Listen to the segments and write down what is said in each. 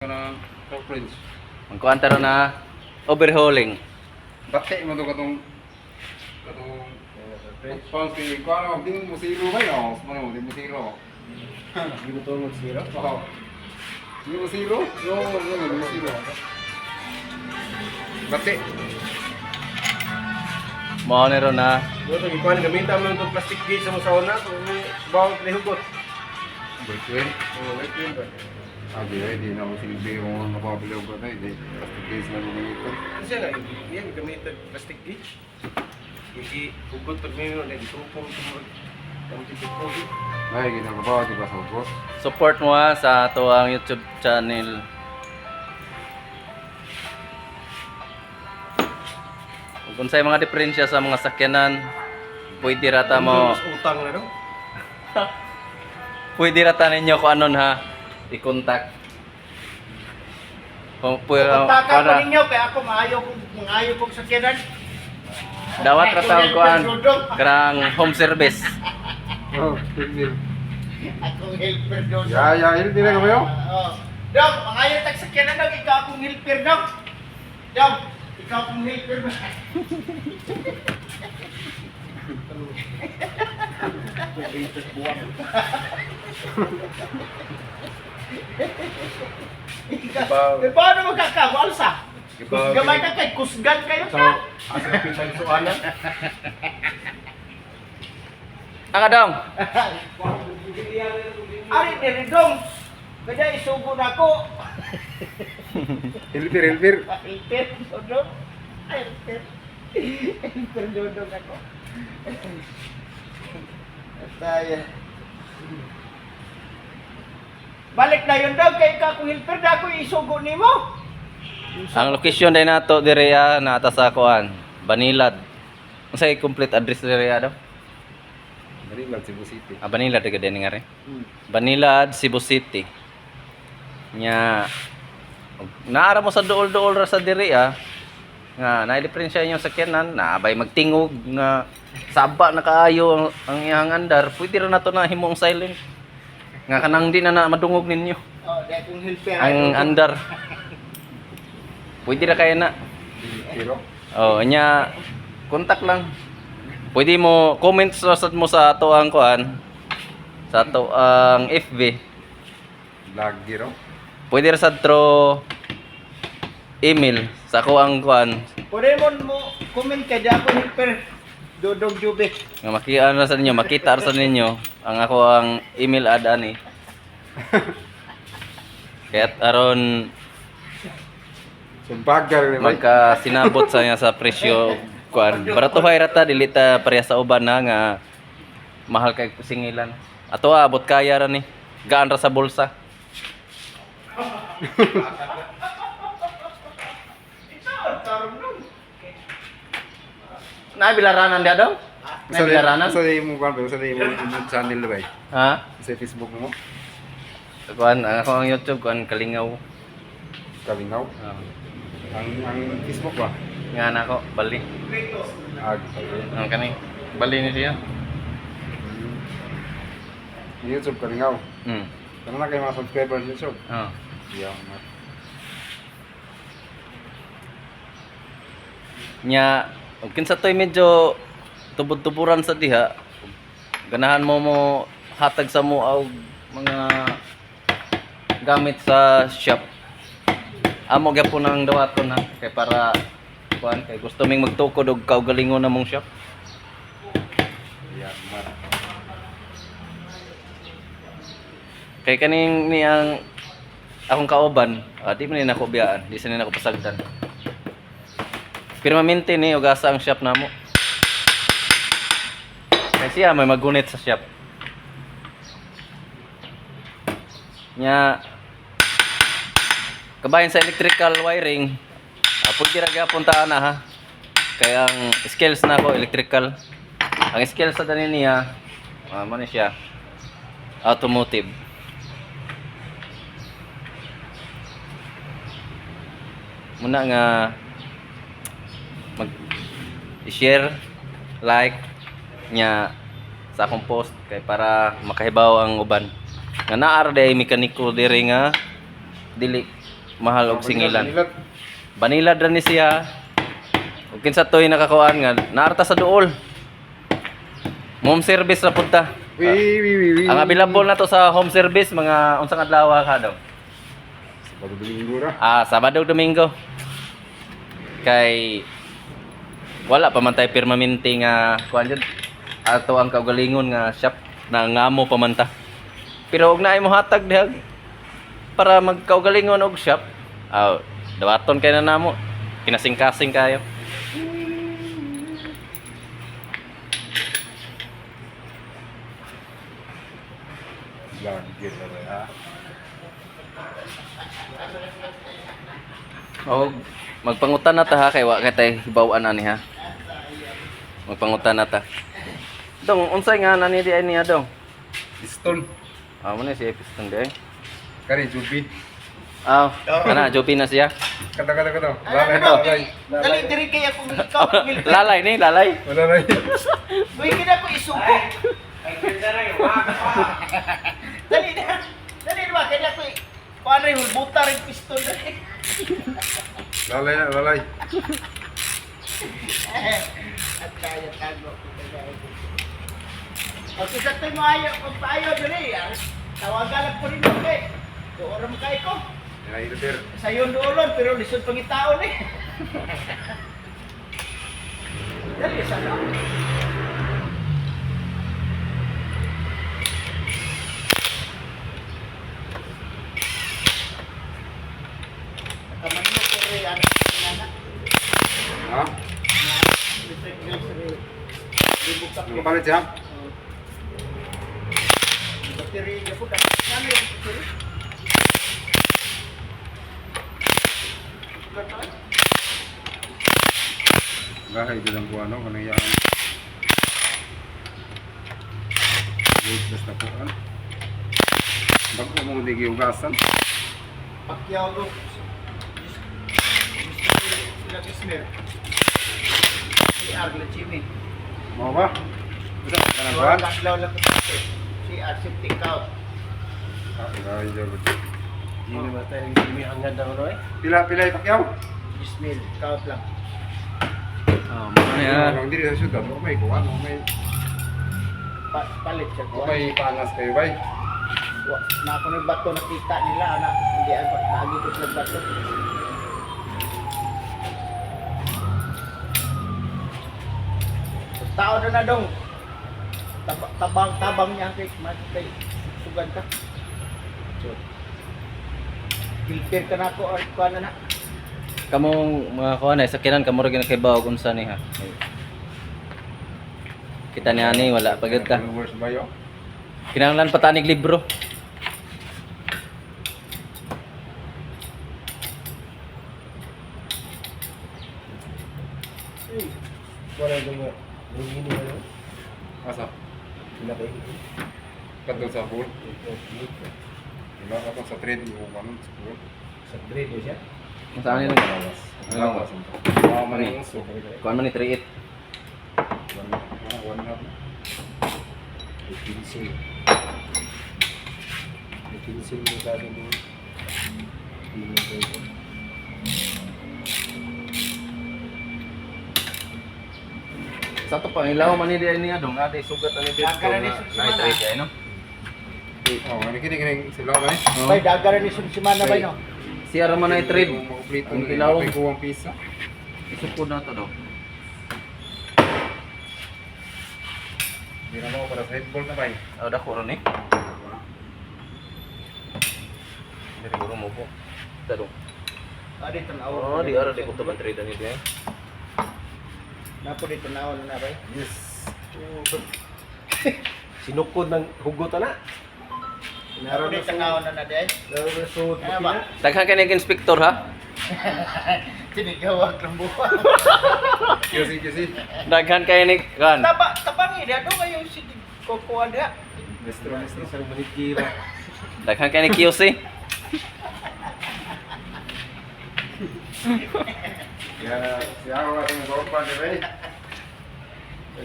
Kanang Prince. Magkuhan taro na overhauling. Bate mo to katong response kay ko ano din mo zero ba no? Ano din mo zero. Hindi mo to mag-zero? Oo. Di mo zero? Yo, di mo zero. Bate. Mao ni ron na Doon, ikuha na gamitan mo itong plastic gauge sa mga sauna kung may bawang pinahugot. Between. Oo, wait yun ba? Di na mo silbi mo napabilaw ko na hindi. Plastic case na mo ito. Kasi nga, yan, gamitan plastic gauge. Hugot pag may yun, itupong tumulog. Ang tipong Ay, ginagawa di ba sa ubos? support mo sa ato ang YouTube channel. Kung unsay mga diferensya sa mga sakyanan, pwede rata mo, utang na no? pwede rata ninyo kung anon ha, i-contact. Kung Kontakan ko para ninyo kaya ako maayo kong sakyanan. dawat rata ang kuan karang home service. Oh, tingin. Akong helper doon. Ya, hindi na kayo? Oo. Dog, maayo tag sakyanan dog, ikaw akong helper dog. Dog, ikaw akong helper ba? Paano magkakawalsa? Gamay ka kay kusgan kayo So, ka. asa pinsan suanan? Ang adong, Ari niridong. Kaya isubo na ko. Hilpir. Helper dodong. Helper. Helper dodong ako. Tayo. Balik na yun daw kay ka kung helper na ako isugo nimo. ang location din nato dire nata sa kuan, Banilad. Unsay complete address dire daw? Dali lang Cebu City. Banilad ka din nga rin. Banilad, Cebu City. Nya naara mo sa duol-duol ra sa diri nga naay diferensya inyong sakyanan na abay magtingog nga saba na kaayo ang iyang andar, pwede ra nato na himong silent. Nga kanang di na madungog ninyo Oh, dahil kung helper. ang andar. Pwede ra kaya na. Pero Oh, nya kontak lang. Pwede mo comment mo sa ato ang kuan, sa ato ang FB. vlog giro. Pwede ra sa through email sa ako ang kuan Pwede mo comment kay ako helper. Dodong Jube. nga makita sa ninyo, makita ra sa ninyo ang ako ang email ad ani. Kaya't aron Sumpagar ni Mike. magka sinabot sa niya sa presyo kuan. Baratuhay rata dili ta pareha sa uban na nga mahal kay singilan. Ato abot kaya ra ni. Gaan ra sa bulsa. Nabilaranan dia dong? Nabilaranan? Sa mo kan, sa mo YouTube channel ba? Ha? Sa Facebook mo. Kuan ang ako ang YouTube kuan Kalingaw. Kalingaw. Ang Facebook ba? Nga na ko bali. Ang kani bali ni siya. YouTube Kalingaw. Hmm. Ano na kayo mga subscribers sa YouTube? Oh. Yeah, Nya kinsa toy medyo tubod-tuburan sa diha. Ganahan mo hatag sa mo og mga gamit sa shop. Amo gyapon ang dawaton na kay para kuan kay gusto ming magtukod og kaugalingon namong shop. Yeah, Kay kaning ni ang akong kauban, di man ni nako biyaan, di sa ni nako pasagdan. Permanente ni og asa ang shop namo. Kay siya may magunit sa shop. Nya kabayan sa electrical wiring, pwede ra gyapon ta ana ha. Kay ang skills nako electrical. Ang skills sa dani niya, mo ni siya automotive. Muna nga mag-share, like nya sa akong post kay para makahibaw ang uban. Nga naa ra day mekaniko diri nga dili mahal og singilan. Banilat. Banilad ra ni siya. Ug kinsa toy nakakuan nga naarta sa duol. Home service ra pud ta. Wi. Ang available na to sa home service mga unsang adlaw ka daw. Sabado Domingo ra. Sabado Domingo. Kay wala pa man tay permanente nga kuan jud ato ang kaugalingon nga shop na ngamo pa man ta. Pero og naay mo hatag dihag para magkaugalingon og shop. Dawaton kay na namo. Kinasing-kasing kayo. Lagi ra. O magpangutan na ta ha kay wa kay tay hibaw-an ani ha. Magpangutan na ta. Dong unsay nga nani di ay niya dong? Pistol. Mo na siya piston di ay. Kari Jubi. Kana jopi na siya. Kata. Lalay. Dali diri kay ako ikaw ngilpir. Lalay ni, lalay. Wala na. Uy, kina ko isuko. Dali na. Dali ba kaya ko paano yung buta rin piston dali. Lalay. At kaya tago. Okay, sa tayo mo ayaw, pagpaayaw dali. Tawagan lang po rin mo kay. Doon mo kayo ko. Ay, sir. Sa yun doon, pero lisod pang itaon eh. Dali, sana. Kaman mo pero yan, nana. Ha? Dibuka ko. Kapalit siya? Bateri niya po. Ano yung bateri? Gahay bilang ko ano, kanang yan. Basta po ano. Bago mo di giugasan. Pacquiao look. Sila Kismer. Si Argle Chimi. Mau ba? Basta kanang kuan. Kaslaw lang ito. Si Arsiptic Cow. Gahay jud. Hindi naman tayo ng Jimmy hangad daw no eh. Pila ipakyaw. Ismail, Cow lang. Mo na Ang diri sa syudad, may kuan, may Palit siya. may panas kayo bay. Na ako ng bato nakita nila. Hindi ako nagigit ng bato. Tao na dong. Tabang niya kay sugan ka. Filter ka na ako or kuha na. Kamong mga kuan ay sakinan kamo ra kay bawog unsa ni ha. Kita ni ani wala pagod ta. Followers ba yo? Kinahanglan pa tanig libro. Wala yung hindi mo. Asa? Sila kayo. Kadto sa pool. Wala ka pa sa trade mo kanon sa pool. Sa grade siya. Kung saan nila gawas. Wala ka sa. Wow, man yung so. Kuan man ni 38. One half. Pinsil. Pinsil mo dati mo. Sa to pa ilaw man ni niya dong ate sugat ani dito. Dagara ni Sumana. Nitrate ay no. Oh, kini sila ba eh? Bay, dagara ni Sumana ba no? Siya ra man ay trade. Ang Ang ilaw. May kuwang pisa. Isupod na to do. Hindi na mo para sa headball na ba eh? Dako ron ni. Dari guru mo po. Tado. Adi tanaw. Oh, di ara di ko to trade ani di ay. Napo di tanaw na bay. Yes. Sinukod ng hugot na. Napo di tanaw na day. Naroon Ano ba? Daghan kay ning inspector ha. Tinigawag ng buwan. Kasi. Daghan kay ni kan. Tabangi dia do kayo si Coco ada. Mestro. isang manikira. Daghan kay ni QC. Ya, siya ako kasi nag-opa di ba eh?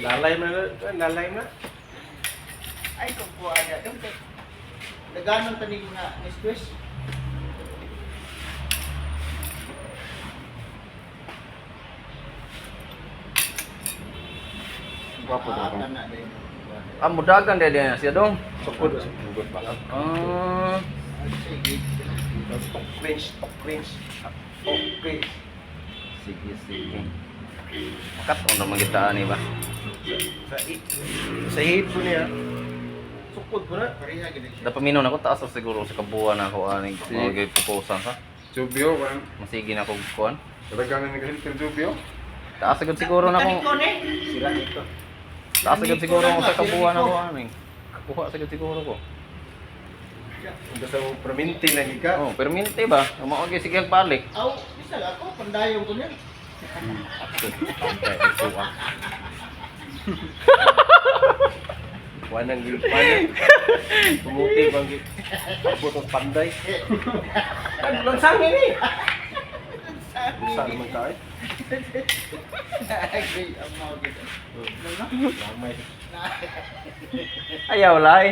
Lalay na. Ay Coco ada dong kay. Daganon tani nga ni stress. Wapo to Aatan tong. na din. Ah, mudagan dia siya dong. Sukod. Hugot pa. Ah, Sige. Stock range. Stock range. sige sige. Makat on naman kita ani ba? Sa hit po niya. Sukod po na. Pareha gid siya. Dapat minon ako taas siguro sa kabuan ako ani mga proposal sa. Jubyo kan. Masige na ko kuan. Kadaghan na nagahilter Jubyo. Taas agad siguro na Kaniko ko. ni. Sira ito. Taas agad siguro ako sa kabuan ako ani. Kuha sagad siguro ko. Basta mo perminti lagi ka. Oh, permente ba? Amo okay sige balik. Aw, bisa ako pandayong ko niya. Wanang gilpanan. Pumuti bang abot ang panday. Lansangin ni. Saan naman ka eh? Agree, ang mga gid. Lamay. Ayaw lay.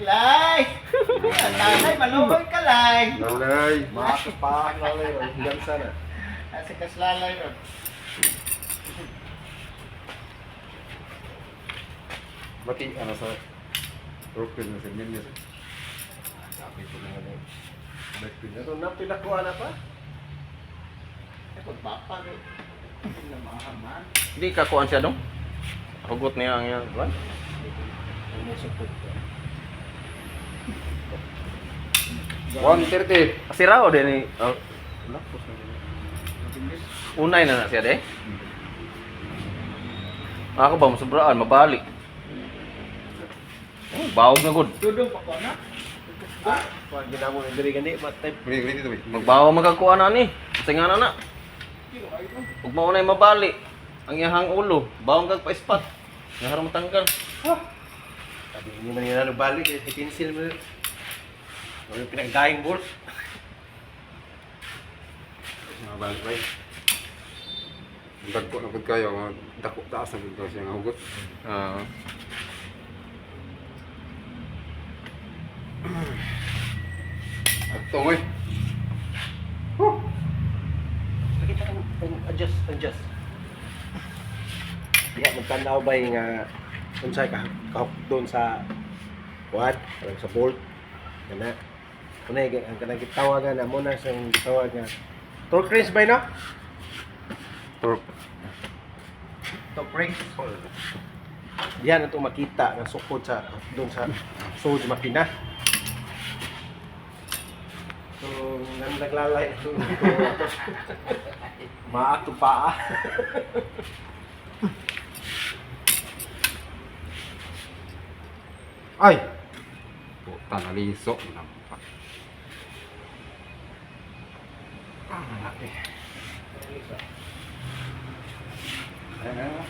Lay. Lay, malungol ka lay. Lalay. Makapahan na lang. Hanggang sana. Kasi kaslalay ron. Mati ano sa Brooklyn na sa Minnes. Sabi ko na nga. Ito na pinakuha na pa. Ako papa ron. Na mahaman. Di ka kuan siya dong. Hugot niya ang yan. Kuan. Ano support ko? 130. Asiraw din ni. Oh, Lapos na yun. unay na siya de. Ako ba masobraan mabalik. Oh, bawog na gud. Dudong pa ko na. Pag ginamo na diri gani matay. Bili dito. Magbawa magkakuan na ni. Kasi nga na na. Ug mao na mabali. Ang iyahang ulo, bawang kag pa-spot. Nga harang matanggal. Sabi hindi man nila balik eh pencil mo. Ano pinagdaing bolt? Mabalik ba? Dagko na pud kayo, dako taas na pud siya nga hugot. Ah. Ato eh. Nakita ang adjust. Diha magtanaw ba nga unsay ka doon sa quad, sa bolt. Kana. Kuna ang kanang gitawagan na mo na sa gitawag nga torque wrench ba no? Torque. Torque wrench. Diyan na ito makita nga sukod sa doon sa sud makina. So, naglalay ito. Maato pa. Ay. Puta naliso nampak. Ah, laki. Eh.